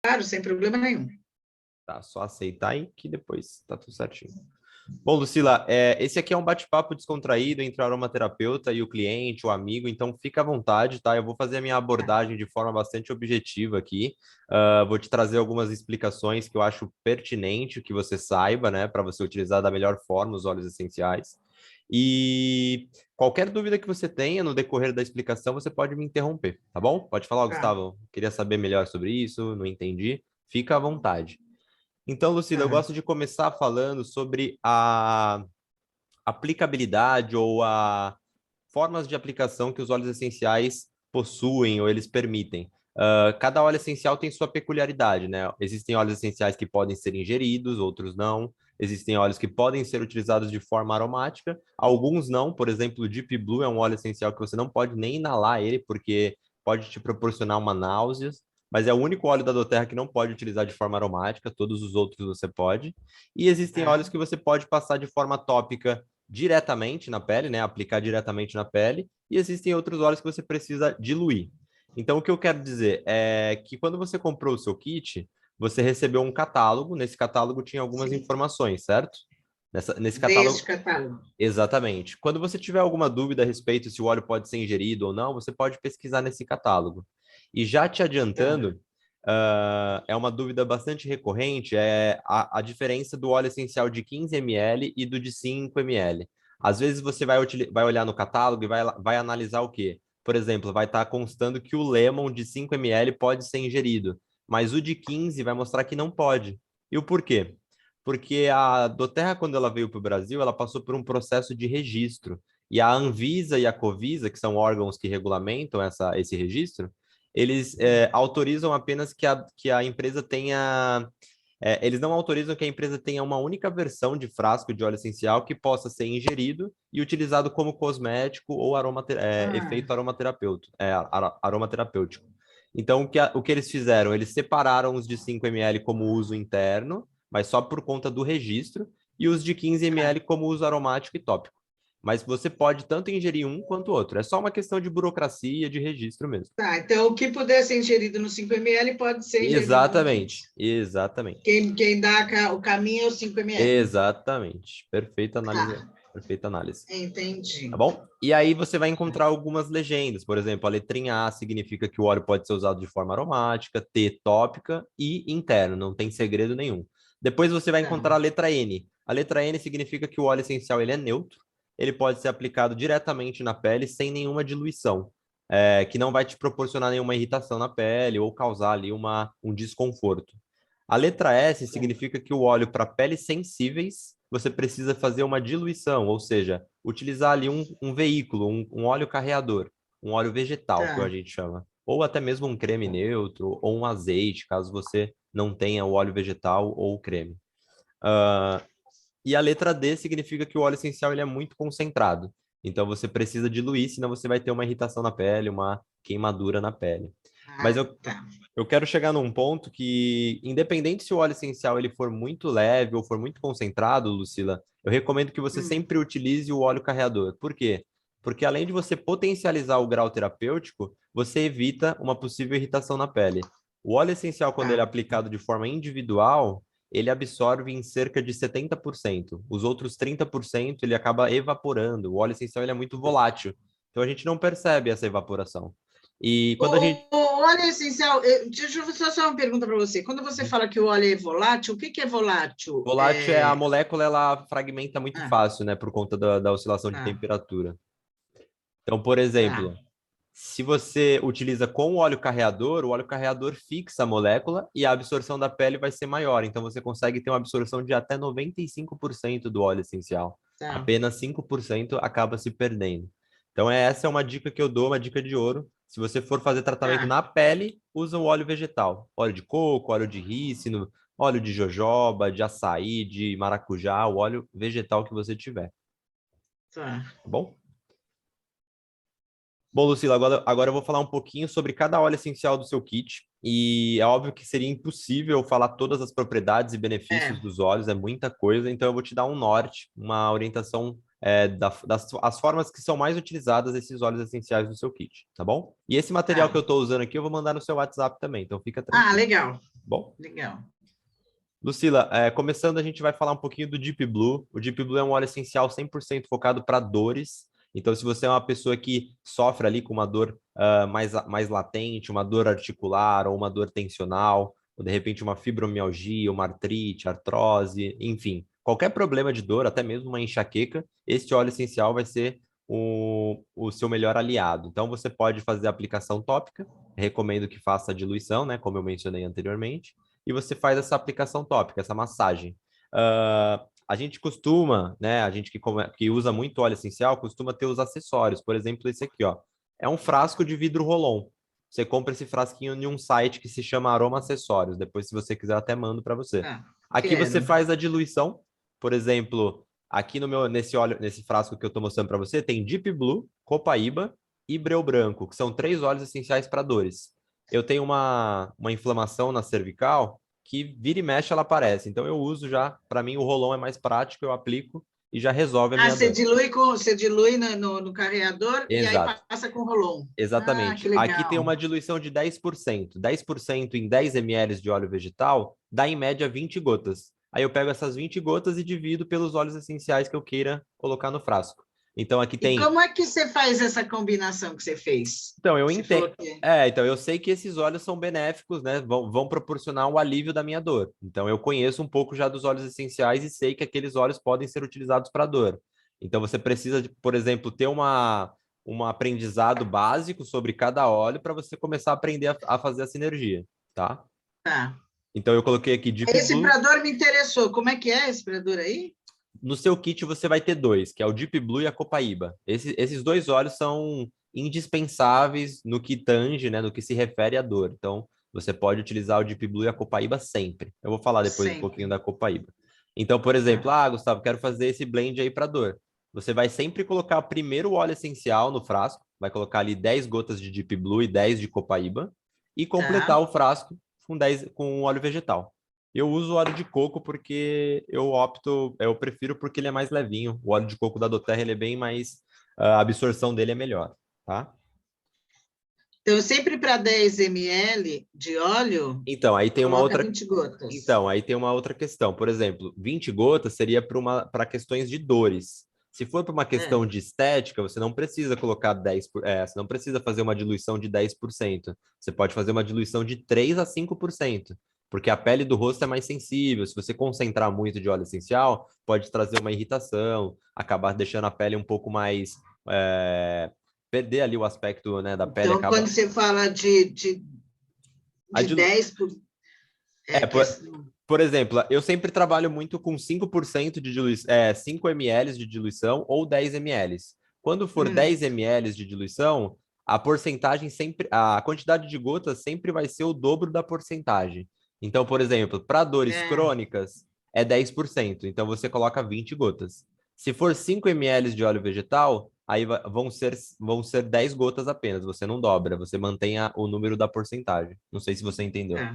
Claro, sem problema nenhum. Tá, só aceitar aí que depois tá tudo certinho. Bom, Lucila, esse aqui é um bate-papo descontraído entre o aromaterapeuta e o cliente, o amigo, então fica à vontade, tá? Eu vou fazer a minha abordagem de forma bastante objetiva aqui. Vou te trazer algumas explicações que eu acho pertinente que você saiba, né, para você utilizar da melhor forma os óleos essenciais. E qualquer dúvida que você tenha no decorrer da explicação, você pode me interromper, tá bom? Pode falar, Tá, Gustavo. Queria saber melhor sobre isso, não entendi. Fica à vontade. Então, Lucila, eu tá. gosto de começar falando sobre a aplicabilidade ou a formas de aplicação que os óleos essenciais possuem ou eles permitem. Cada óleo essencial tem sua peculiaridade, né? Existem óleos essenciais que podem ser ingeridos, outros não. Existem óleos que podem ser utilizados de forma aromática, alguns não. Por exemplo, o Deep Blue é um óleo essencial que você não pode nem inalar ele, porque pode te proporcionar uma náusea, mas é o único óleo da doTERRA que não pode utilizar de forma aromática, todos os outros você pode. E existem Tá. óleos que você pode passar de forma tópica diretamente na pele, né? Aplicar diretamente na pele, e existem outros óleos que você precisa diluir. Então, o que eu quero dizer é que quando você comprou o seu kit, você recebeu um catálogo, nesse catálogo tinha algumas Sim. informações, certo? Nesse Deste catálogo, catálogo. exatamente. Quando você tiver alguma dúvida a respeito se o óleo pode ser ingerido ou não, você pode pesquisar nesse catálogo. E já te Tá. adiantando, é uma dúvida bastante recorrente, é a diferença do óleo essencial de 15 ml e do de 5 ml. Às vezes você vai olhar no catálogo e vai analisar o quê? Por exemplo, vai estar constando que o Lemon de 5 ml pode ser ingerido, mas o de 15 vai mostrar que não pode. E o porquê? Porque a doTERRA, quando ela veio para o Brasil, ela passou por um processo de registro. E a Anvisa e a Covisa, que são órgãos que regulamentam esse registro, eles autorizam apenas que a empresa tenha. Eles não autorizam que a empresa tenha uma única versão de frasco de óleo essencial que possa ser ingerido e utilizado como cosmético ou efeito Ah, aromaterapêutico. Então, o que eles fizeram? Eles separaram os de 5 ml como uso interno, mas só por conta do registro, e os de 15 tá. ml como uso aromático e tópico. Mas você pode tanto ingerir um quanto o outro. É só uma questão de burocracia, de registro mesmo. Tá, então o que puder ser ingerido no 5 ml pode ser ingerido no Exatamente, 15. exatamente, Quem dá o caminho é o 5 ml. exatamente. Tá, Perfeita análise. Tá entendi. bom? E aí você vai encontrar algumas legendas. Por exemplo, a letrinha A significa que o óleo pode ser usado de forma aromática, T tópica e interno, não tem segredo nenhum. Depois você vai Tá, encontrar a letra N. A letra N significa que o óleo essencial ele é neutro, ele pode ser aplicado diretamente na pele sem nenhuma diluição, que não vai te proporcionar nenhuma irritação na pele ou causar ali um desconforto. A letra S significa que o óleo para peles sensíveis, você precisa fazer uma diluição, ou seja, utilizar ali um veículo, um óleo carreador, um óleo vegetal, que a tá. gente chama. Ou até mesmo um creme neutro, ou um azeite, caso você não tenha o óleo vegetal ou o creme. E a letra D significa que o óleo essencial ele é muito concentrado. Então você precisa diluir, senão você vai ter uma irritação na pele, uma queimadura na pele. Mas Ah, tá. eu quero chegar num ponto que, independente se o óleo essencial ele for muito leve ou for muito concentrado, Lucila, eu recomendo que você Hum, sempre utilize o óleo carreador. Por quê? Porque além de você potencializar o grau terapêutico, você evita uma possível irritação na pele. O óleo essencial, quando ele é tá. aplicado de forma individual, ele absorve em cerca de 70%. Os outros 30% ele acaba evaporando. O óleo essencial ele é muito volátil. Então a gente não percebe essa evaporação. E quando a gente. O óleo essencial, deixa eu fazer só uma pergunta para você. Quando você fala que o óleo é volátil, o que é volátil? Volátil é a molécula, ela fragmenta muito Ah, fácil, né, por conta da oscilação de tá, temperatura. Então, por tá, exemplo, se você utiliza com o óleo carreador fixa a molécula e a absorção da pele vai ser maior. Então, você consegue ter uma absorção de até 95% do óleo essencial. tá. Apenas 5% acaba se perdendo. Então, essa é uma dica que eu dou, uma dica de ouro. Se você for fazer tratamento Tá, na pele, usa o óleo vegetal. Óleo de coco, óleo de rícino, óleo de jojoba, de açaí, de maracujá, o óleo vegetal que você tiver. tá. Tá bom? Bom, Lucila, agora eu vou falar um pouquinho sobre cada óleo essencial do seu kit. E é óbvio que seria impossível falar todas as propriedades e benefícios É, dos óleos, é muita coisa, então eu vou te dar um norte, uma orientação das as formas que são mais utilizadas esses óleos essenciais do seu kit, tá bom? E esse material que tá. eu estou usando aqui eu vou mandar no seu WhatsApp também, então fica Ah, tranquilo. legal. Bom, Legal. Lucila, começando, a gente vai falar um pouquinho do Deep Blue. O Deep Blue é um óleo essencial 100% focado para dores. Então, se você é uma pessoa que sofre ali com uma dor mais latente, uma dor articular ou uma dor tensional, ou de repente uma fibromialgia, uma artrite, artrose, enfim, qualquer problema de dor, até mesmo uma enxaqueca, este óleo essencial vai ser o seu melhor aliado. Então, você pode fazer a aplicação tópica, recomendo que faça a diluição, né, como eu mencionei anteriormente, e você faz essa aplicação tópica, essa massagem. A gente costuma, né, a gente que usa muito óleo essencial, costuma ter os acessórios. Por exemplo, esse aqui, ó, é um frasco de vidro Rolon. Você compra esse frasquinho em um site que se chama Aroma Acessórios. Depois, se você quiser, eu até mando para você. Ah, Aqui você quero. faz a diluição. Por exemplo, aqui nesse óleo, nesse frasco que eu estou mostrando para você, tem Deep Blue, Copaíba e Breu Branco, que são 3 óleos essenciais para dores. Eu tenho uma inflamação na cervical que vira e mexe ela aparece. Então eu uso já, para mim o Rolon é mais prático, eu aplico e já resolve a Ah, minha dor. você dilui no carreador e aí Exato. passa com rolon. Ah, que Exatamente. Aqui tem legal. uma diluição de 10%. 10% em 10 ml de óleo vegetal dá em média 20 gotas. Aí eu pego essas 20 gotas e divido pelos óleos essenciais que eu queira colocar no frasco. Então aqui E tem. como é que você faz essa combinação que você fez? Então eu Você falou entendo. que Então eu sei que esses óleos são benéficos, né? Vão proporcionar o alívio da minha dor. Então eu conheço um pouco já dos óleos essenciais e sei que aqueles óleos podem ser utilizados para dor. Então você precisa, por exemplo, ter um aprendizado básico sobre cada óleo para você começar a aprender a fazer a sinergia, tá? tá. Então eu coloquei aqui Deep Esse Blue. para dor me interessou. Como é que é esse para dor aí? No seu kit você vai ter dois, que é o Deep Blue e a Copaíba. Esses dois óleos são indispensáveis no que tange, né, no que se refere à dor. Então, você pode utilizar o Deep Blue e a Copaíba sempre. Eu vou falar depois um pouquinho Sempre. da Copaíba. Então, por exemplo, Tá. Gustavo, quero fazer esse blend aí para dor. Você vai sempre colocar primeiro o óleo essencial no frasco, vai colocar ali 10 gotas de Deep Blue e 10 de Copaíba, e completar Tá. o frasco com óleo vegetal. Eu uso óleo de coco porque eu prefiro porque ele é mais levinho. O óleo de coco da doTERRA, ele é bem mais, a absorção dele é melhor, tá? Então, sempre para 10 ml de óleo, Então, aí tem uma coloca outra, 20 gotas. então, aí tem uma outra questão. Por exemplo, 20 gotas seria para questões de dores. Se for para uma É. questão de estética, você não precisa colocar você não precisa fazer uma diluição de 10%. Você pode fazer uma diluição de 3 a 5%, porque a pele do rosto é mais sensível. Se você concentrar muito de óleo essencial, pode trazer uma irritação, acabar deixando a pele um pouco mais perder ali o aspecto, né, da pele Então, acaba. quando você fala A de dilu... 10 É, que é, por exemplo, eu sempre trabalho muito com 5% de diluição, 5 ml de diluição ou 10 ml. Quando for 10 ml de diluição, a porcentagem sempre, a quantidade de gotas sempre vai ser o dobro da porcentagem. Então, por exemplo, para dores é, crônicas é 10%, então você coloca 20 gotas. Se for 5 ml de óleo vegetal, aí vão ser 10 gotas apenas, você não dobra, você mantém o número da porcentagem. Não sei se você entendeu. é,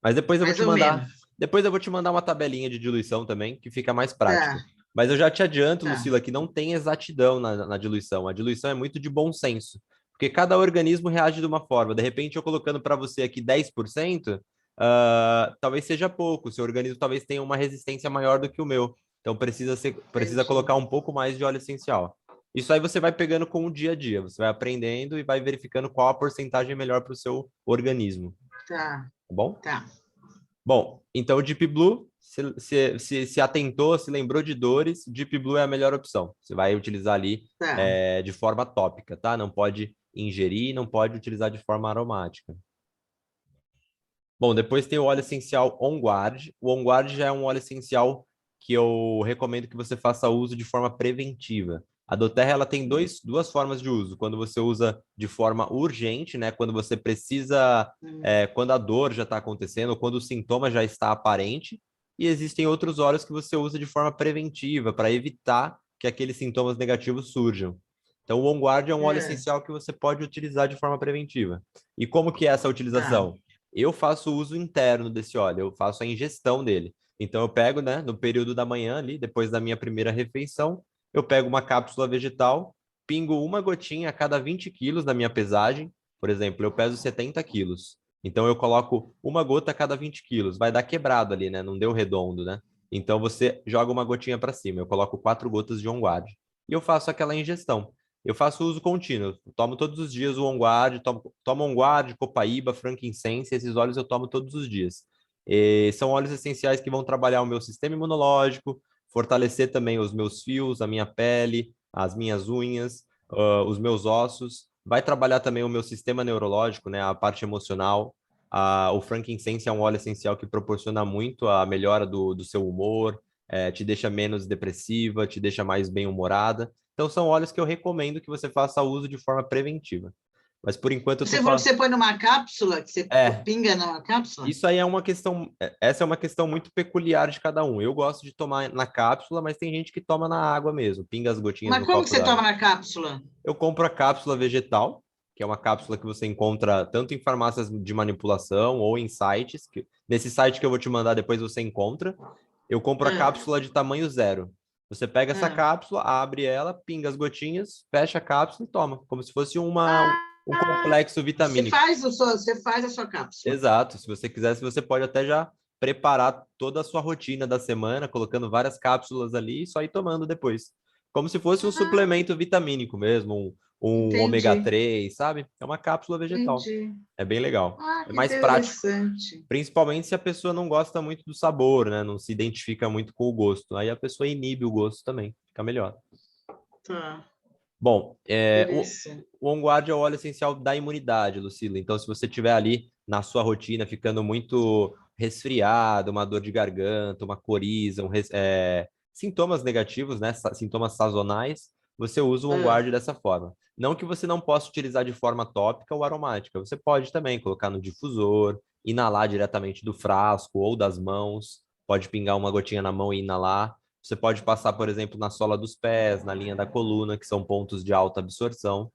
Mas depois eu vou mais te ou mandar, menos. depois eu vou te mandar uma tabelinha de diluição também, que fica mais prático. Tá, Mas eu já te adianto, tá. Lucila, que não tem exatidão na diluição. A diluição é muito de bom senso, porque cada organismo reage de uma forma. De repente, eu colocando para você aqui 10%, talvez seja pouco. O seu organismo talvez tenha uma resistência maior do que o meu. Então precisa Entendi. colocar um pouco mais de óleo essencial. Isso aí você vai pegando com o dia a dia. Você vai aprendendo e vai verificando qual a porcentagem melhor para o seu organismo. Tá, Tá bom? tá, Bom, então o Deep Blue, se atentou, se lembrou de dores, Deep Blue é a melhor opção. Você vai utilizar ali tá. de forma tópica, tá? Não pode ingerir, não pode utilizar de forma aromática. Bom, depois tem o óleo essencial On Guard. O On Guard já é um óleo essencial que eu recomendo que você faça uso de forma preventiva. A doTERRA ela tem duas formas de uso. Quando você usa de forma urgente, né? Quando você precisa, quando a dor já está acontecendo, quando o sintoma já está aparente. E existem outros óleos que você usa de forma preventiva para evitar que aqueles sintomas negativos surjam. Então, o On Guard é um óleo É, essencial que você pode utilizar de forma preventiva. E como que é essa tá, utilização? Eu faço uso interno desse óleo, eu faço a ingestão dele. Então eu pego, né, no período da manhã ali, depois da minha primeira refeição, eu pego uma cápsula vegetal, pingo uma gotinha a cada 20 quilos na minha pesagem. Por exemplo, eu peso 70 quilos. Então, eu coloco uma gota a cada 20 quilos. Vai dar quebrado ali, né? Não deu redondo, né? Então, você joga uma gotinha para cima. Eu coloco 4 gotas de On Guard. E eu faço aquela ingestão. Eu faço uso contínuo. Tomo todos os dias o On Guard, tomo On Guard, Copaíba, Frankincense. Esses óleos eu tomo todos os dias. E são óleos essenciais que vão trabalhar o meu sistema imunológico, fortalecer também os meus fios, a minha pele, as minhas unhas, os meus ossos. Vai trabalhar também o meu sistema neurológico, né, a parte emocional. O frankincense é um óleo essencial que proporciona muito a melhora do seu humor, te deixa menos depressiva, te deixa mais bem-humorada. Então, são óleos que eu recomendo que você faça uso de forma preventiva. Mas, por enquanto, eu Você estou falou que falando... você põe numa cápsula, que você É, pinga numa cápsula? isso aí é uma questão, essa é uma questão muito peculiar de cada um. Eu gosto de tomar na cápsula, mas tem gente que toma na água mesmo, pinga as gotinhas Mas no como que copo você d'água. toma na cápsula? Eu compro a cápsula vegetal, que é uma cápsula que você encontra tanto em farmácias de manipulação ou em sites, nesse site que eu vou te mandar depois você encontra. Eu compro a Ah, cápsula de tamanho zero. Você pega essa ah. cápsula, abre ela, pinga as gotinhas, fecha a cápsula e toma, como se fosse um Ah, complexo vitamínico. você faz a sua cápsula. Exato. Se você quiser, você pode até já preparar toda a sua rotina da semana, colocando várias cápsulas ali e só ir tomando depois. Como se fosse um Ah, suplemento vitamínico mesmo, um ômega entendi, 3, sabe? É uma cápsula vegetal. entendi. É bem legal. Ah, É que mais prático, interessante. principalmente se a pessoa não gosta muito do sabor, né? Não se identifica muito com o gosto. Aí a pessoa inibe o gosto também, fica melhor. Tá, Bom, interessante. o On Guard é o óleo essencial da imunidade, Lucila. Então, se você tiver ali na sua rotina ficando muito resfriado, uma dor de garganta, uma coriza, sintomas negativos, né? Sintomas sazonais, você usa o On Ah, Guard dessa forma. Não que você não possa utilizar de forma tópica ou aromática. Você pode também colocar no difusor, inalar diretamente do frasco ou das mãos. Pode pingar uma gotinha na mão e inalar. Você pode passar, por exemplo, na sola dos pés, na linha da coluna, que são pontos de alta absorção,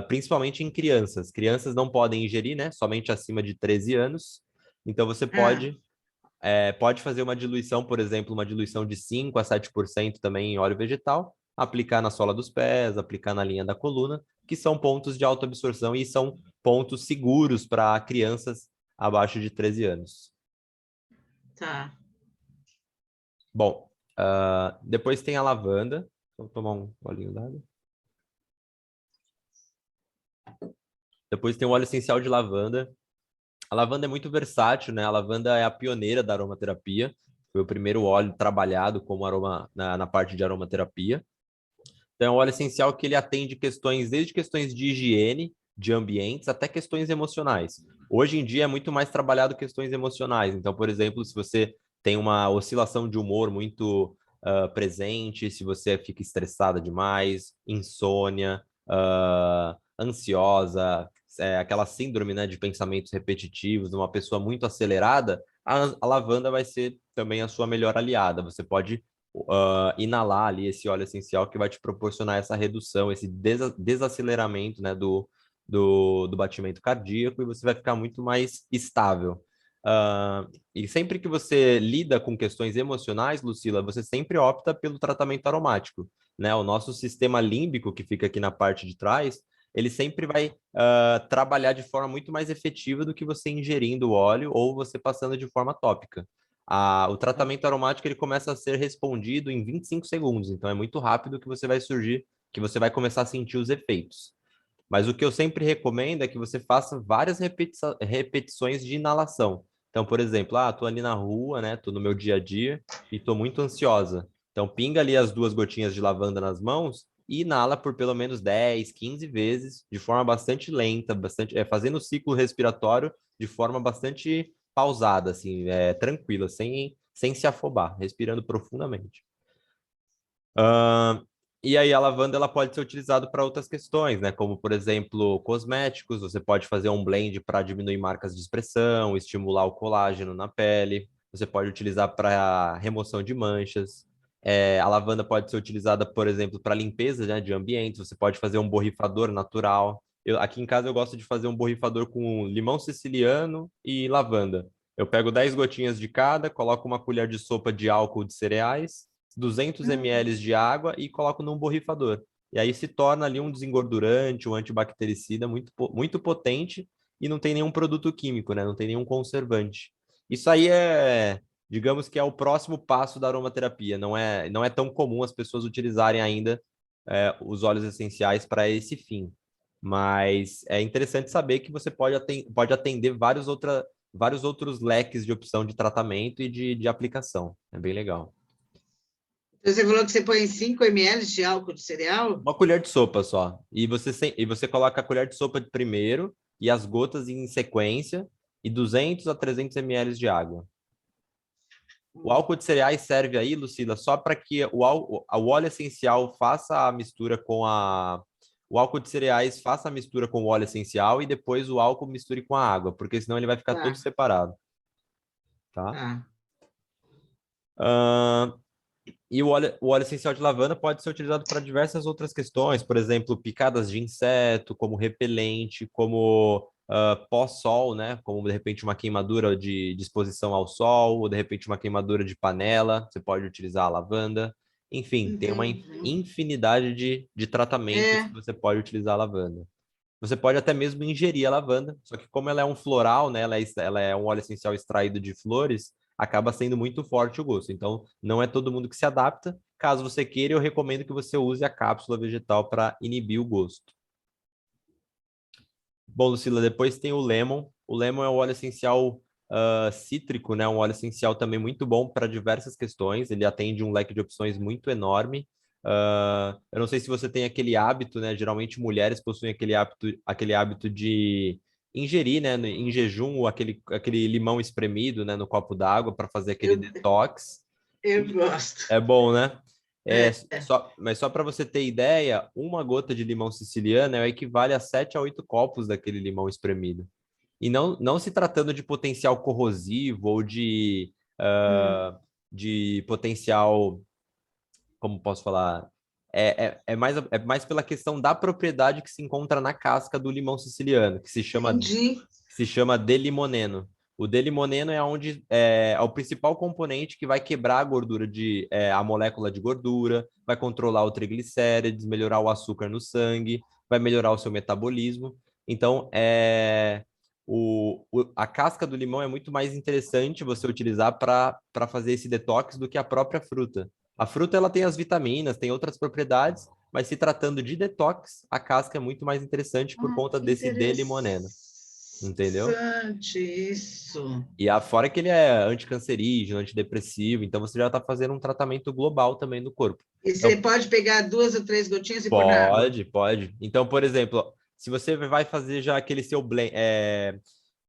principalmente em crianças. Crianças não podem ingerir, né? Somente acima de 13 anos. Então, você ah, pode fazer uma diluição, por exemplo, uma diluição de 5 a 7% também em óleo vegetal, aplicar na sola dos pés, aplicar na linha da coluna, que são pontos de alta absorção e são pontos seguros para crianças abaixo de 13 anos. tá. Bom, depois tem a lavanda. Vou tomar um golinho d'água. Depois tem o óleo essencial de lavanda. A lavanda é muito versátil, né? A lavanda é a pioneira da aromaterapia. Foi o primeiro óleo trabalhado como aroma na parte de aromaterapia. Então, é um óleo essencial que ele atende questões, desde questões de higiene, de ambientes, até questões emocionais. Hoje em dia é muito mais trabalhado questões emocionais. Então, por exemplo, se você tem uma oscilação de humor muito presente, se você fica estressada demais, insônia, ansiosa, aquela síndrome, né, de pensamentos repetitivos, uma pessoa muito acelerada, a lavanda vai ser também a sua melhor aliada. Você pode inalar ali esse óleo essencial que vai te proporcionar essa redução, esse desaceleramento, né, do batimento cardíaco e você vai ficar muito mais estável. E sempre que você lida com questões emocionais, Lucila, você sempre opta pelo tratamento aromático, né? O nosso sistema límbico, que fica aqui na parte de trás, ele sempre vai trabalhar de forma muito mais efetiva do que você ingerindo o óleo ou você passando de forma tópica. O tratamento aromático ele começa a ser respondido em 25 segundos, então é muito rápido que você vai surgir, que você vai começar a sentir os efeitos. Mas o que eu sempre recomendo é que você faça várias repetições de inalação. Então, por exemplo, tô ali na rua, né? Tô no meu dia a dia e tô muito ansiosa. Então, pinga ali as 2 gotinhas de lavanda nas mãos e inala por pelo menos 10, 15 vezes, de forma bastante lenta, fazendo o ciclo respiratório de forma bastante pausada, assim, tranquila, sem se afobar, respirando profundamente. E aí a lavanda ela pode ser utilizada para outras questões, né? Como, por exemplo, cosméticos. Você pode fazer um blend para diminuir marcas de expressão, estimular o colágeno na pele. Você pode utilizar para remoção de manchas. A lavanda pode ser utilizada, por exemplo, para limpeza, né, de ambientes. Você pode fazer um borrifador natural. Aqui em casa eu gosto de fazer um borrifador com limão siciliano e lavanda. Eu pego 10 gotinhas de cada, coloco uma colher de sopa de álcool de cereais, 200 Hum, ml de água e coloco num borrifador. E aí se torna ali um desengordurante, um antibactericida muito potente e não tem nenhum produto químico, né? Não tem nenhum conservante. Isso aí digamos que é o próximo passo da aromaterapia. Não é tão comum as pessoas utilizarem ainda os óleos essenciais para esse fim. Mas é interessante saber que você pode atender vários outros leques de opção de tratamento e de aplicação. É bem legal. Então, você falou que você põe 5 ml de álcool de cereal? Uma colher de sopa só. E você coloca a colher de sopa de primeiro e as gotas em sequência e 200 a 300 ml de água. O álcool de cereais serve aí, Lucila, só para que o óleo essencial faça a mistura com a... O álcool de cereais faça a mistura com o óleo essencial e depois o álcool misture com a água, porque senão ele vai ficar todo Tá, separado, tá? tá. E o óleo essencial de lavanda pode ser utilizado para diversas outras questões, por exemplo, picadas de inseto, como repelente, como pós-sol, né? Como de repente uma queimadura de exposição ao sol, ou de repente uma queimadura de panela, você pode utilizar a lavanda. Enfim, tem uma Entendi. infinidade de tratamentos que É, você pode utilizar a lavanda. Você pode até mesmo ingerir a lavanda, só que como ela é um floral, né? Ela é um óleo essencial extraído de flores, acaba sendo muito forte o gosto. Então, não é todo mundo que se adapta. Caso você queira, eu recomendo que você use a cápsula vegetal para inibir o gosto. Bom, Lucila, depois tem o lemon. O lemon é um óleo essencial cítrico, né? Um óleo essencial também muito bom para diversas questões. Ele atende um leque de opções muito enorme. Eu não sei se você tem aquele hábito, né? Geralmente mulheres possuem aquele hábito de ingerir, né? Em jejum, aquele limão espremido, né? No copo d'água para fazer aquele eu, detox. eu gosto. É bom, né? É, Mas só para você ter ideia, uma gota de limão siciliano equivale a 7 a 8 copos daquele limão espremido. E não se tratando de potencial corrosivo ou de potencial, como posso falar? É mais pela questão da propriedade que se encontra na casca do limão siciliano, entendi. que se chama delimoneno. O delimoneno é onde é o principal componente que vai quebrar a gordura a molécula de gordura, vai controlar o triglicérides, melhorar o açúcar no sangue, vai melhorar o seu metabolismo. Então, a casca do limão é muito mais interessante você utilizar para fazer esse detox do que a própria fruta. A fruta ela tem as vitaminas, tem outras propriedades, mas se tratando de detox, a casca é muito mais interessante por Ah, conta que desse delimoneno, entendeu? interessante isso. Fora que ele é anticancerígeno, antidepressivo, então você já está fazendo um tratamento global também do corpo. E você Então, pode pegar 2 ou 3 gotinhas e pôr na água. pode. Então, por exemplo, se você vai fazer já aquele seu blend,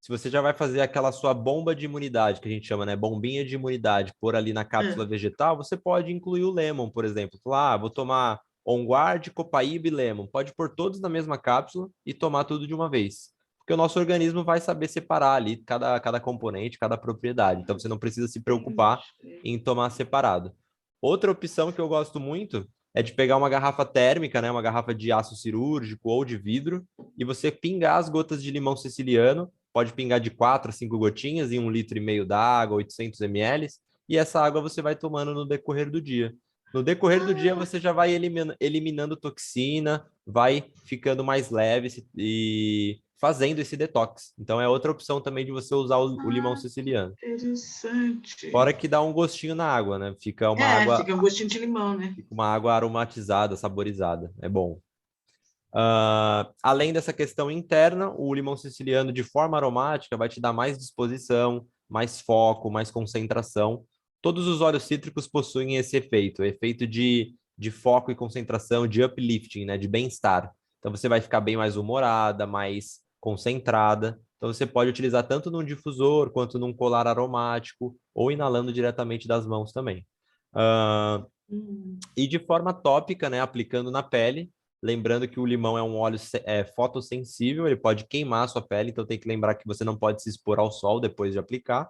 se você já vai fazer aquela sua bomba de imunidade, que a gente chama, né? Bombinha de imunidade, por ali na cápsula Ah, vegetal, você pode incluir o lemon, por exemplo. Falar, vou tomar On Guard, Copaíba e lemon. Pode pôr todos na mesma cápsula e tomar tudo de uma vez. Porque o nosso organismo vai saber separar ali cada componente, cada propriedade. Então você não precisa se preocupar entendi. em tomar separado. Outra opção que eu gosto muito é de pegar uma garrafa térmica, né, uma garrafa de aço cirúrgico ou de vidro, e você pingar as gotas de limão siciliano, pode pingar de 4 a 5 gotinhas em 1,5 litro d'água, 800 ml, e essa água você vai tomando no decorrer do dia. No decorrer do dia, Ah, você já vai eliminando toxina, vai ficando mais leve e fazendo esse detox. Então, é outra opção também de você usar o limão siciliano. interessante. Fora que dá um gostinho na água, né? Fica um gostinho de limão, né? Fica uma água aromatizada, saborizada. É bom. Além dessa questão interna, o limão siciliano, de forma aromática, vai te dar mais disposição, mais foco, mais concentração. Todos os óleos cítricos possuem esse efeito, efeito de foco e concentração, de uplifting, né? De bem-estar. Então, você vai ficar bem mais humorada, mais concentrada. Então, você pode utilizar tanto num difusor quanto num colar aromático ou inalando diretamente das mãos também. Uh, Hum, e de forma tópica, né, aplicando na pele, lembrando que o limão é um óleo fotossensível, ele pode queimar a sua pele, então tem que lembrar que você não pode se expor ao sol depois de aplicar,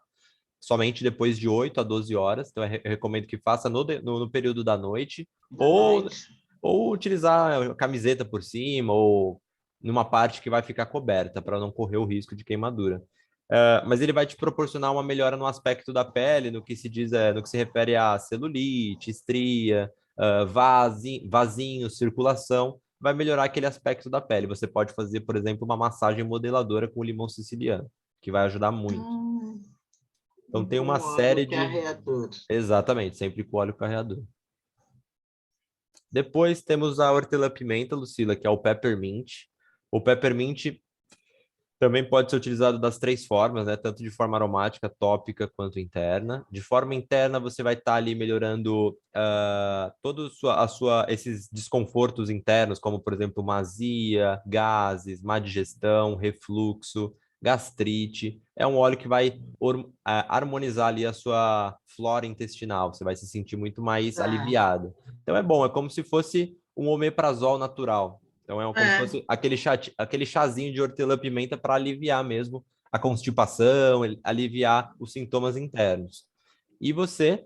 somente depois de 8 a 12 horas, então eu recomendo que faça no período da noite, da ou, noite. ou utilizar a camiseta por cima, ou numa parte que vai ficar coberta, para não correr o risco de queimadura. Mas ele vai te proporcionar uma melhora no aspecto da pele, no que se refere a celulite, estria, vasinho, circulação. vai melhorar aquele aspecto da pele. Você pode fazer, por exemplo, uma massagem modeladora com limão siciliano, que vai ajudar muito. Hum, Então um tem uma bom óleo série de... carreador. Exatamente, sempre com óleo carreador. Depois temos a hortelã-pimenta, Lucila, que é o peppermint. O peppermint também pode ser utilizado das três formas, né? Tanto de forma aromática, tópica, quanto interna. De forma interna, você vai estar ali melhorando todos esses desconfortos internos, como, por exemplo, uma azia, gases, má digestão, refluxo, gastrite. É um óleo que vai harmonizar ali a sua flora intestinal. Você vai se sentir muito mais Tá. aliviado. Então é bom, é como se fosse um omeprazol natural. Então é como se É. fosse aquele chazinho de hortelã-pimenta para aliviar mesmo a constipação, aliviar os sintomas internos. E você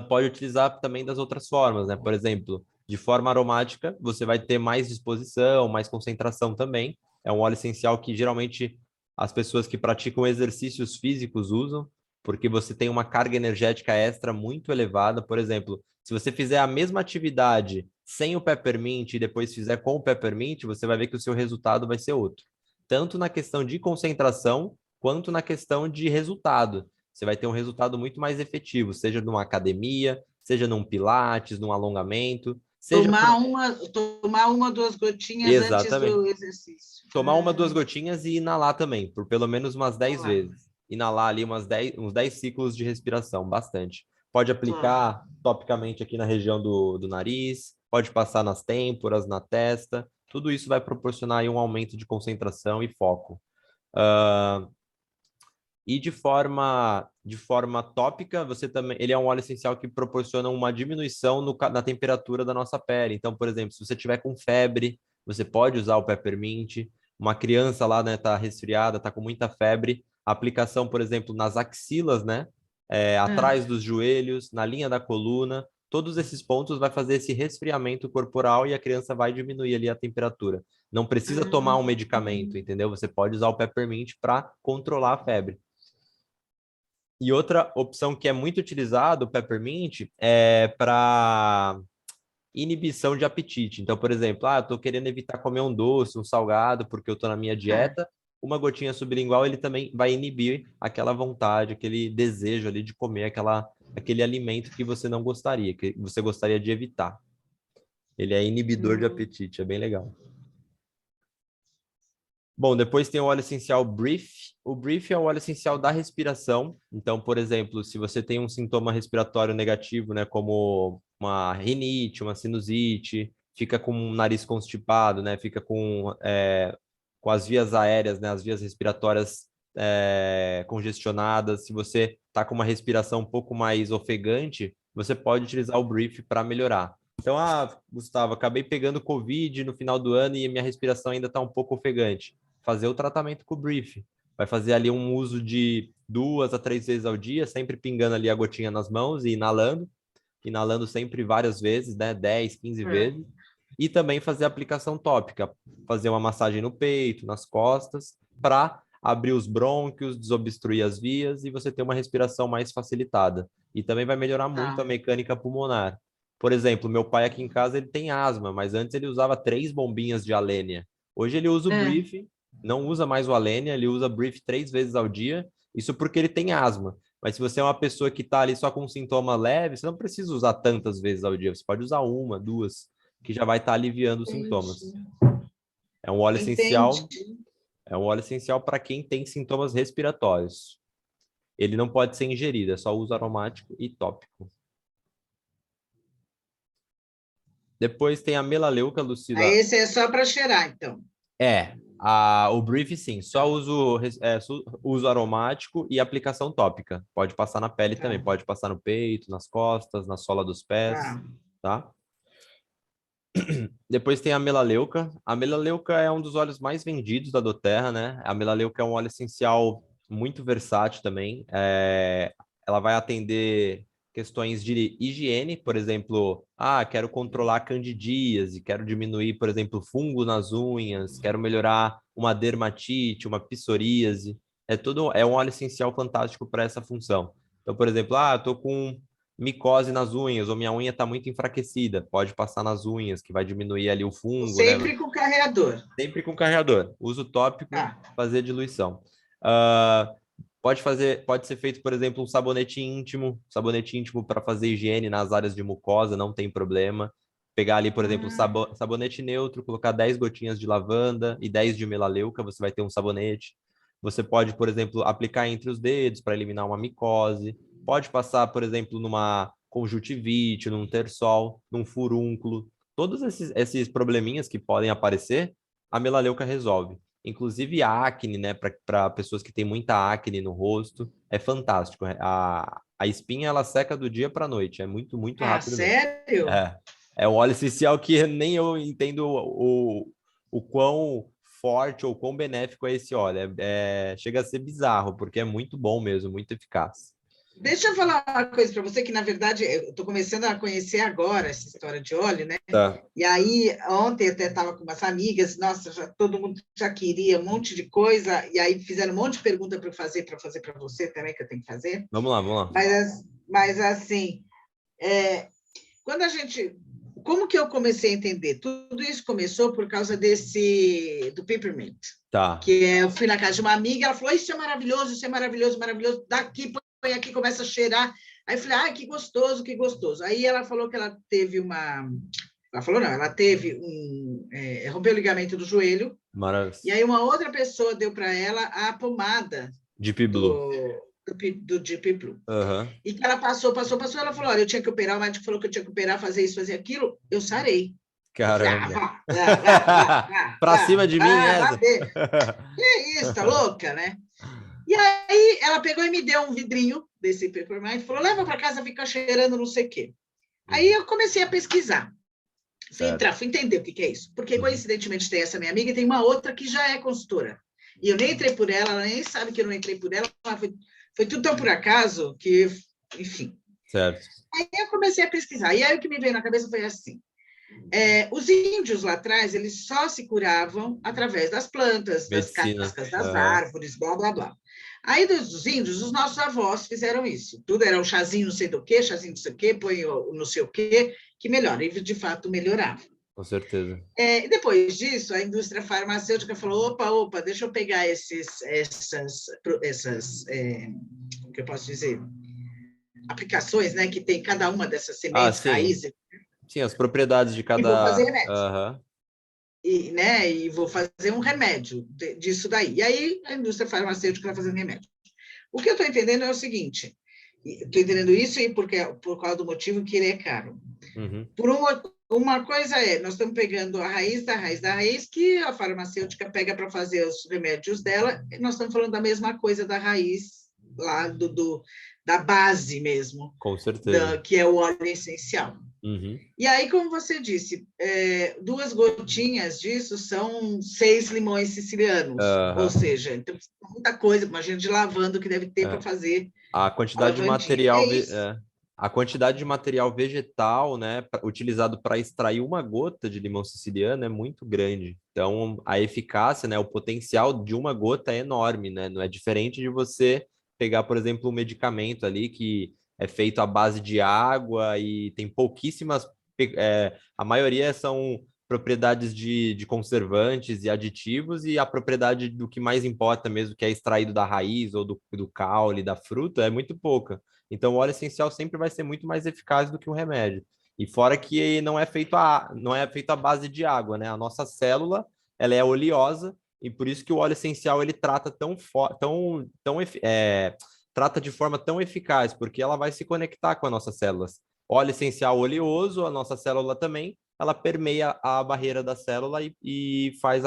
pode utilizar também das outras formas, né? Por exemplo, de forma aromática, você vai ter mais disposição, mais concentração também. É um óleo essencial que geralmente as pessoas que praticam exercícios físicos usam, porque você tem uma carga energética extra muito elevada. Por exemplo, se você fizer a mesma atividade sem o peppermint e depois fizer com o peppermint, você vai ver que o seu resultado vai ser outro. Tanto na questão de concentração, quanto na questão de resultado. Você vai ter um resultado muito mais efetivo, seja numa academia, seja num pilates, num alongamento, seja por... Tomar uma, 2 gotinhas antes Exatamente. do exercício. Tomar uma, duas gotinhas e inalar também, por pelo menos umas 10 Olá. vezes. Inalar ali uns 10 ciclos de respiração, bastante. Pode Tá. aplicar topicamente aqui na região do nariz, pode passar nas têmporas, na testa. Tudo isso vai proporcionar aí um aumento de concentração e foco. E de forma tópica, você também, ele é um óleo essencial que proporciona uma diminuição na temperatura da nossa pele. Então, por exemplo, se você tiver com febre, você pode usar o peppermint. Uma criança lá, né, tá resfriada, tá com muita febre, a aplicação, por exemplo, nas axilas, né, É. atrás dos joelhos, na linha da coluna, todos esses pontos vai fazer esse resfriamento corporal e a criança vai diminuir ali a temperatura. Não precisa tomar um medicamento, Hum. entendeu? Você pode usar o peppermint para controlar a febre. E outra opção que é muito utilizado, o peppermint, é para inibição de apetite. Então, por exemplo, eu tô querendo evitar comer um doce, um salgado, porque eu tô na minha É. dieta. Uma gotinha sublingual, ele também vai inibir aquela vontade, aquele desejo ali de comer aquele alimento que você não gostaria, que você gostaria de evitar. Ele é inibidor de Hum. apetite, é bem legal. Bom, depois tem o óleo essencial Brief. O Brief é o óleo essencial da respiração. Então, por exemplo, se você tem um sintoma respiratório negativo, né, como uma rinite, uma sinusite, fica com o nariz constipado, né, fica com as vias aéreas, né, as vias respiratórias congestionadas. Se você está com uma respiração um pouco mais ofegante, você pode utilizar o Brief para melhorar. Então, Gustavo, acabei pegando Covid no final do ano e minha respiração ainda está um pouco ofegante. Fazer o tratamento com o Brief. Vai fazer ali um uso de 2 a 3 vezes ao dia, sempre pingando ali a gotinha nas mãos e inalando sempre várias vezes, né? 10, 15 É. vezes. E também fazer a aplicação tópica, fazer uma massagem no peito, nas costas, para abrir os brônquios, desobstruir as vias e você ter uma respiração mais facilitada. E também vai melhorar muito a Tá. mecânica pulmonar. Por exemplo, meu pai aqui em casa ele tem asma, mas antes ele usava 3 bombinhas de Alenia. Hoje ele usa o É. Brief, não usa mais o Alenia, ele usa Brief 3 vezes ao dia. Isso porque ele tem asma. Mas se você é uma pessoa que está ali só com um sintoma leve, você não precisa usar tantas vezes ao dia. Você pode usar uma, duas, que já vai estar aliviando os sintomas. Entendi. É um óleo essencial, Entendi. é um óleo essencial para quem tem sintomas respiratórios. Ele não pode ser ingerido, é só uso aromático e tópico. Depois tem a melaleuca, Aí Lucila. esse é só para cheirar, então. O Brief, sim, só uso aromático e aplicação tópica. Pode passar na pele Tá. também, pode passar no peito, nas costas, na sola dos pés, Tá. tá? Depois tem a melaleuca. A melaleuca é um dos óleos mais vendidos da doTERRA, né? A melaleuca é um óleo essencial muito versátil também. Ela vai atender questões de higiene, por exemplo, quero controlar candidíase, quero diminuir, por exemplo, fungo nas unhas, quero melhorar uma dermatite, uma psoríase. É um óleo essencial fantástico para essa função. Então, por exemplo, eu tô com micose nas unhas, ou minha unha está muito enfraquecida, pode passar nas unhas, que vai diminuir ali o fungo, né? Sempre com carreador. Sempre com carregador. Uso tópico, Ah, fazer diluição. Ah, pode ser feito, por exemplo, um sabonete íntimo para fazer higiene nas áreas de mucosa, não tem problema. Pegar ali, por exemplo, sabonete neutro, colocar 10 gotinhas de lavanda e 10 de melaleuca, você vai ter um sabonete. Você pode, por exemplo, aplicar entre os dedos para eliminar uma micose. Pode passar, por exemplo, numa conjuntivite, num terçol, num furúnculo. Todos esses probleminhas que podem aparecer, a melaleuca resolve. Inclusive acne, né? Para pessoas que têm muita acne no rosto, é fantástico. A espinha ela seca do dia para a noite, é muito, muito rápido mesmo. sério? É um óleo essencial que nem eu entendo o quão forte ou quão benéfico é esse óleo. Chega a ser bizarro, porque é muito bom mesmo, muito eficaz. Deixa eu falar uma coisa para você, que na verdade eu estou começando a conhecer agora essa história de óleo, né? Tá. E aí, ontem eu até estava com umas amigas, nossa, todo mundo já queria um monte de coisa, e aí fizeram um monte de pergunta para fazer para você também, que eu tenho que fazer. Vamos lá, vamos lá. Mas assim, quando a gente. Como que eu comecei a entender? Tudo isso começou por causa do Peppermint. Tá. Que eu fui na casa de uma amiga, ela falou: isso é maravilhoso, maravilhoso. Daqui, põe aqui, começa a cheirar. Aí eu falei: ah, que gostoso, que gostoso. Aí ela falou que ela teve uma. Ela falou, não, ela teve rompeu o ligamento do joelho. Maravilha. E aí uma outra pessoa deu para ela a pomada Deep Blue. do Deep Blue. Uhum. E que ela passou, ela falou: olha, eu tinha que operar, o médico falou que eu tinha que operar, fazer isso, fazer aquilo, eu sarei. Caramba. Para cima de mim, essa. Que isso, tá louca, né? E aí ela pegou e me deu um vidrinho desse Peppermint e falou: leva para casa, fica cheirando não sei o quê. Aí eu comecei a pesquisar. Fui entender o que é isso. Porque, coincidentemente, tem essa minha amiga e tem uma outra que já é consultora. E eu nem entrei por ela nem sabe que eu não entrei por ela. Foi tudo tão por acaso que, enfim. Certo. Aí eu comecei a pesquisar. E aí o que me veio na cabeça foi assim: os índios lá atrás, eles só se curavam através das plantas, Medicina. das cascas das árvores, blá, blá, blá. Aí dos índios, os nossos avós fizeram isso. Tudo era um chazinho não sei do quê, chazinho não sei o quê, põe o não sei o quê, que melhora. E, de fato, melhorava. Com certeza. E depois disso, a indústria farmacêutica falou: opa, deixa eu pegar essas o que eu posso dizer? Aplicações, né, que tem cada uma dessas sementes, raízes. Sim, as propriedades de cada. E vou fazer remédio. E vou fazer um remédio disso daí. E aí a indústria farmacêutica está fazendo remédio. O que eu estou entendendo é o seguinte: estou entendendo isso e por causa do motivo que ele é caro. Uhum. Uma coisa nós estamos pegando a raiz da raiz, que a farmacêutica pega para fazer os remédios dela, e nós estamos falando da mesma coisa da raiz, lá da base mesmo. Com certeza. Que é o óleo essencial. Uhum. E aí, como você disse, 2 gotinhas disso são 6 limões sicilianos. Ou seja, então, muita coisa, imagina de lavanda que deve ter para fazer a quantidade de material. A quantidade de material vegetal, né, utilizado para extrair uma gota de limão siciliano é muito grande. Então, a eficácia, né, o potencial de uma gota é enorme, né? Não é diferente de você pegar, por exemplo, um medicamento ali que é feito à base de água e tem pouquíssimas. A maioria são propriedades de conservantes e aditivos, e a propriedade do que mais importa mesmo, que é extraído da raiz ou do caule, da fruta, é muito pouca. Então, o óleo essencial sempre vai ser muito mais eficaz do que um remédio. E fora que não é feito à base de água, né? A nossa célula, ela é oleosa, e por isso que o óleo essencial ele trata trata de forma tão eficaz, porque ela vai se conectar com as nossas células. Óleo essencial oleoso, a nossa célula também, ela permeia a barreira da célula e faz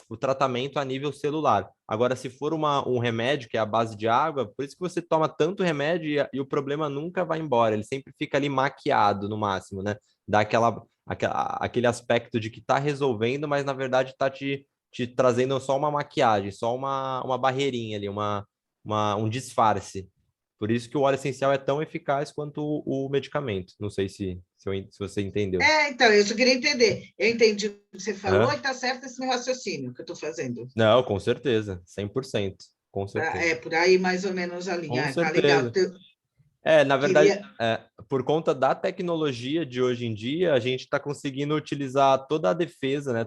o tratamento a nível celular. Agora, se for um remédio que é a base de água, por isso que você toma tanto remédio e o problema nunca vai embora, ele sempre fica ali maquiado no máximo, né? Dá aquele aspecto de que está resolvendo, mas na verdade está te trazendo só uma maquiagem, só uma barreirinha ali, um disfarce. Por isso que o óleo essencial é tão eficaz quanto o medicamento. Não sei se você entendeu. Então, eu só queria entender. Eu entendi o que você falou e está certo esse meu raciocínio que eu estou fazendo. Não, com certeza, 100%. Com certeza. É por aí mais ou menos a Com linha. Tá legal. certeza. Na verdade, Queria. por conta da tecnologia de hoje em dia, a gente está conseguindo utilizar toda a defesa, né,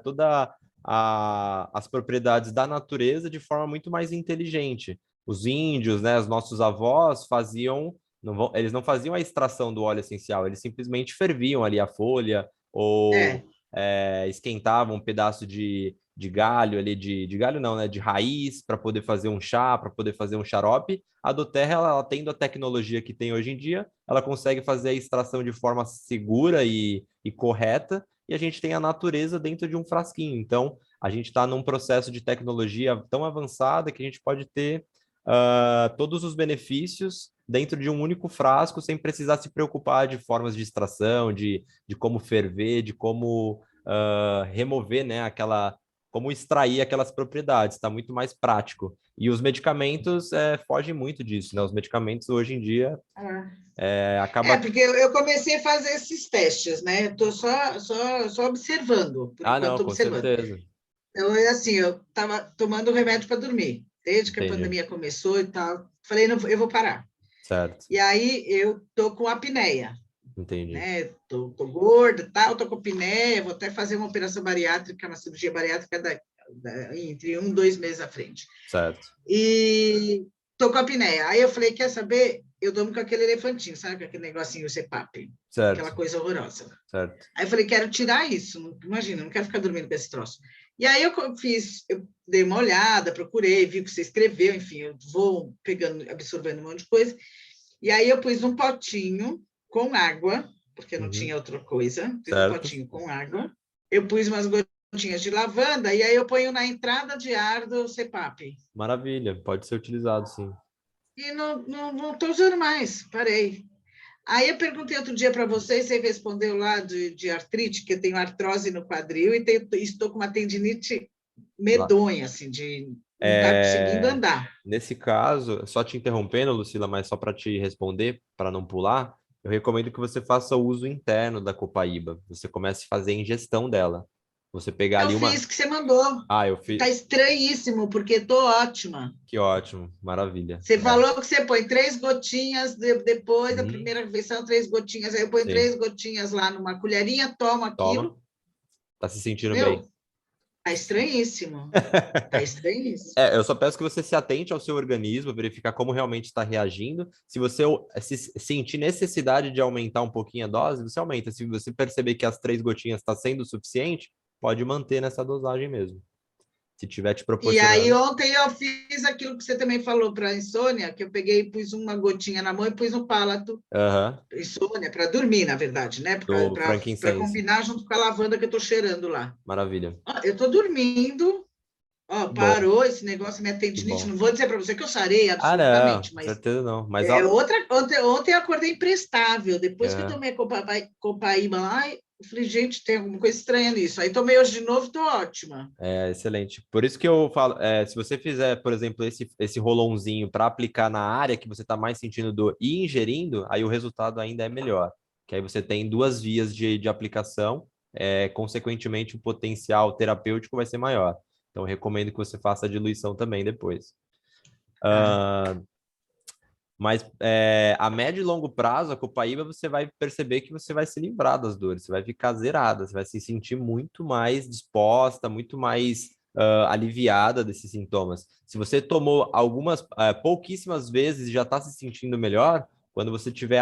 as propriedades da natureza de forma muito mais inteligente. Os índios, né, os nossos avós faziam, eles não faziam a extração do óleo essencial, eles simplesmente ferviam ali a folha ou É, esquentavam um pedaço de galho ali, de galho não, né, de raiz para poder fazer um chá, para poder fazer um xarope. A do Terra, ela tendo a tecnologia que tem hoje em dia, ela consegue fazer a extração de forma segura e correta, e a gente tem a natureza dentro de um frasquinho. Então, a gente está num processo de tecnologia tão avançada que a gente pode ter todos os benefícios dentro de um único frasco, sem precisar se preocupar de formas de extração, de como ferver, de como remover, né, como extrair aquelas propriedades. Está muito mais prático. E os medicamentos fogem muito disso, né? Os medicamentos hoje em dia acaba. porque eu comecei a fazer esses testes, né? Estou só observando, por Ah, enquanto não, estou com observando. certeza. Então, é assim, eu estava tomando remédio para dormir, desde que a Entendi. pandemia começou e tal. Falei, não, eu vou parar. Certo. E aí eu tô com apneia, Entendi. né? Tô gorda, tal, tô com apneia, vou até fazer uma operação bariátrica, uma cirurgia bariátrica entre 2 meses à frente. Certo. E tô com apneia. Aí eu falei, quer saber? Eu durmo com aquele elefantinho, sabe? Aquele negocinho CPAP, aquela Certo. coisa horrorosa. Certo. Aí eu falei, quero tirar isso. Imagina, não quero ficar dormindo com esse troço. E aí eu dei uma olhada, procurei, vi o que você escreveu, enfim, eu vou pegando, absorvendo um monte de coisa. E aí eu pus um potinho com água, porque não Uhum. tinha outra coisa, pus um Certo. potinho com água. Eu pus umas gotinhas de lavanda e aí eu ponho na entrada de ar do CPAP. Maravilha. Pode ser utilizado, sim. E não estou usando mais, parei. Aí eu perguntei outro dia para você, e você respondeu lá de artrite, que eu tenho artrose no quadril e estou com uma tendinite Lá. medonha, assim, de não estar conseguindo É, andar. Nesse caso, só te interrompendo, Lucila, mas só para te responder, para não pular, eu recomendo que você faça o uso interno da copaíba. Você comece a fazer a ingestão dela. Você pegar Eu ali uma. fiz o que você mandou. Ah, eu fiz. Está estranhíssimo, porque estou ótima. Que ótimo, maravilha. Você falou que você põe 3 gotinhas, depois da Uhum. primeira refeição, 3 gotinhas. Aí eu ponho Sim, 3 gotinhas lá numa colherinha, tomo toma. aquilo. Tá se sentindo bem. Meu, tá estranhíssimo. Tá estranhíssimo. Eu só peço que você se atente ao seu organismo, verificar como realmente está reagindo. Se você se sentir necessidade de aumentar um pouquinho a dose, você aumenta. Se você perceber que as 3 gotinhas está sendo suficiente, pode manter nessa dosagem mesmo. Se tiver te E aí, proporcionando. ontem eu fiz aquilo que você também falou para a insônia, que eu peguei e pus uma gotinha na mão e pus no palato. Aham, Insônia, para dormir, na verdade, né? do Para frankincense. combinar junto com a lavanda que eu estou cheirando lá. Maravilha. Ó, eu estou dormindo, ó, Que bom, parou esse negócio, minha que tendinite. bom. Não vou dizer para você que eu sarei Ah, não, absolutamente, com mas certeza não. Mas ontem eu acordei imprestável. Depois que eu é, tomei a copaíba lá, eu falei, gente, tem alguma coisa estranha nisso. Aí tomei hoje de novo, estou ótima. excelente. Por isso que eu falo, se você fizer, por exemplo, esse rolãozinho para aplicar na área que você está mais sentindo dor e ingerindo, aí o resultado ainda é melhor. Que aí você tem duas vias de aplicação, consequentemente o potencial terapêutico vai ser maior. Então, eu recomendo que você faça a diluição também depois. Ah, Mas a médio e longo prazo, a copaíba, você vai perceber que você vai se livrar das dores, você vai ficar zerada, você vai se sentir muito mais disposta, muito mais aliviada desses sintomas. Se você tomou pouquíssimas vezes e já está se sentindo melhor, quando você tiver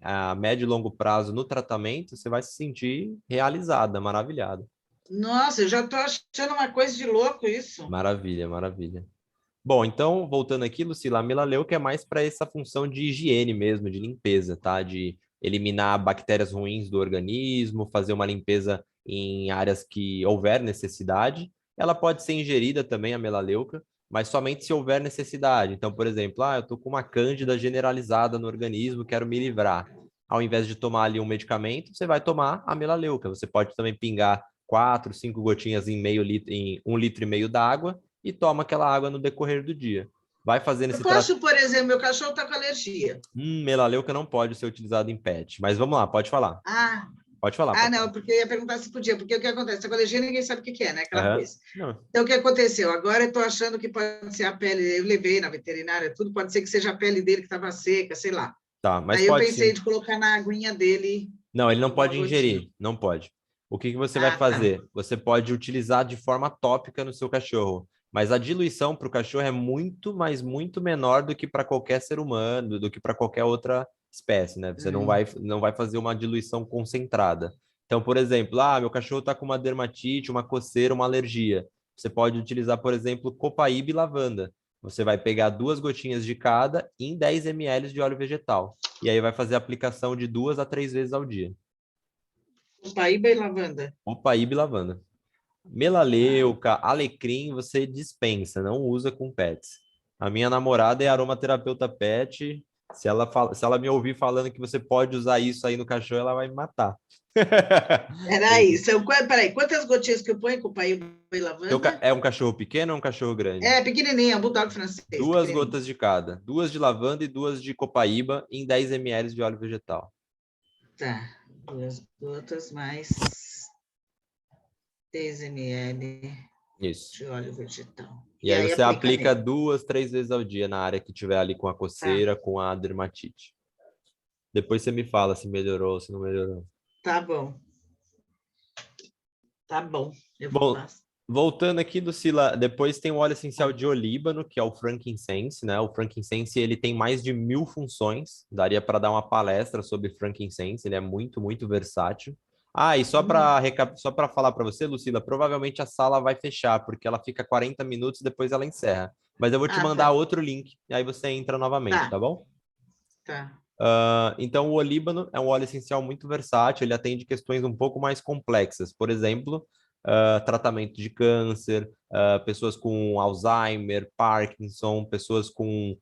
a médio e longo prazo no tratamento, você vai se sentir realizada, maravilhada. nossa, eu já estou achando uma coisa de louco isso. Maravilha, maravilha. Bom, então, voltando aqui, Lucila, a melaleuca é mais para essa função de higiene mesmo, de limpeza, tá? De eliminar bactérias ruins do organismo, fazer uma limpeza em áreas que houver necessidade. Ela pode ser ingerida também, a melaleuca, mas somente se houver necessidade. Então, por exemplo, eu estou com uma cândida generalizada no organismo, quero me livrar. Ao invés de tomar ali um medicamento, você vai tomar a melaleuca. Você pode também pingar 4, 5 gotinhas em meio litro, em 1,5 litro d'água e toma aquela água no decorrer do dia. Vai fazendo Eu esse tratamento. posso, por exemplo, meu cachorro está com alergia. Melaleuca não pode ser utilizado em pet, mas vamos lá, pode falar. Ah, Pode falar. Ah, não, porque eu ia perguntar se podia, porque o que acontece? A alergia ninguém sabe o que é, né? Aquela coisa. Não. Então, o que aconteceu? Agora eu estou achando que pode ser a pele, eu levei na veterinária, tudo pode ser que seja a pele dele que estava seca, sei lá. Tá, mas Aí eu pode pensei sim. de colocar na aguinha dele Não, ele não uma pode gotinha. ingerir, não pode. O que você vai Ah, tá. fazer? Você pode utilizar de forma tópica no seu cachorro, mas a diluição para o cachorro é muito, mas muito menor do que para qualquer ser humano, do que para qualquer outra espécie, né? Você não vai fazer uma diluição concentrada. Então, por exemplo, meu cachorro está com uma dermatite, uma coceira, uma alergia. Você pode utilizar, por exemplo, copaíba e lavanda. Você vai pegar 2 gotinhas de cada em 10 ml de óleo vegetal. E aí vai fazer a aplicação de 2 a 3 vezes ao dia. Paíba e lavanda. Copaíba e lavanda. Tá. Melaleuca, alecrim, você dispensa, não usa com pets. A minha namorada é aromaterapeuta pet. Se ela me ouvir falando que você pode usar isso aí no cachorro, ela vai me matar. Peraí, peraí, quantas gotinhas que eu ponho com paíba e lavanda? É um cachorro pequeno ou um cachorro grande? É, pequenininha, um bulldog francês, 2 gotas pequenininho. de cada. 2 de lavanda e 2 de copaíba em 10 ml de óleo vegetal. Tá, 2 gotas mais 10 ml Isso. de óleo vegetal. E E aí aí você aplica aplica nele. 2, 3 vezes ao dia na área que tiver ali com a Tá, coceira, com a dermatite. Depois você me fala se melhorou, se não melhorou. tá bom. Tá bom, eu Bom, faço. voltando aqui do Sila, depois tem o óleo essencial Tá. de olíbano, que é o frankincense, né? O frankincense, ele tem mais de 1000 funções. Daria para dar uma palestra sobre frankincense, ele é muito, muito versátil. E só para falar para você, Lucila, provavelmente a sala vai fechar, porque ela fica 40 minutos, depois ela encerra. Mas eu vou te Ah, mandar tá, outro link, e aí você entra novamente, tá tá, bom? tá. Então, o olíbano é um óleo essencial muito versátil, ele atende questões um pouco mais complexas. Por exemplo, tratamento de câncer, pessoas com Alzheimer, Parkinson, pessoas com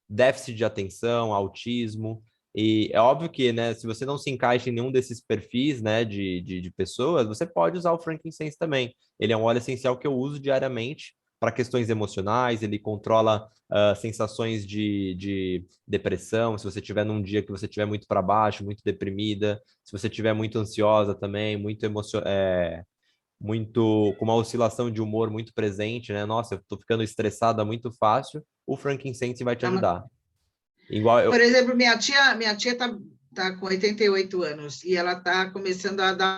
déficit de atenção, autismo. E é óbvio que, né, se você não se encaixa em nenhum desses perfis, né, de pessoas, você pode usar o frankincense também. Ele é um óleo essencial que eu uso diariamente para questões emocionais, ele controla sensações de depressão, se você tiver num dia que você estiver muito para baixo, muito deprimida, se você estiver muito ansiosa também, muito com uma oscilação de humor muito presente, né? Nossa, eu tô ficando estressada muito fácil, o frankincense vai te ajudar. Igual Por eu, exemplo, minha tia tá com 88 anos e ela tá começando a dar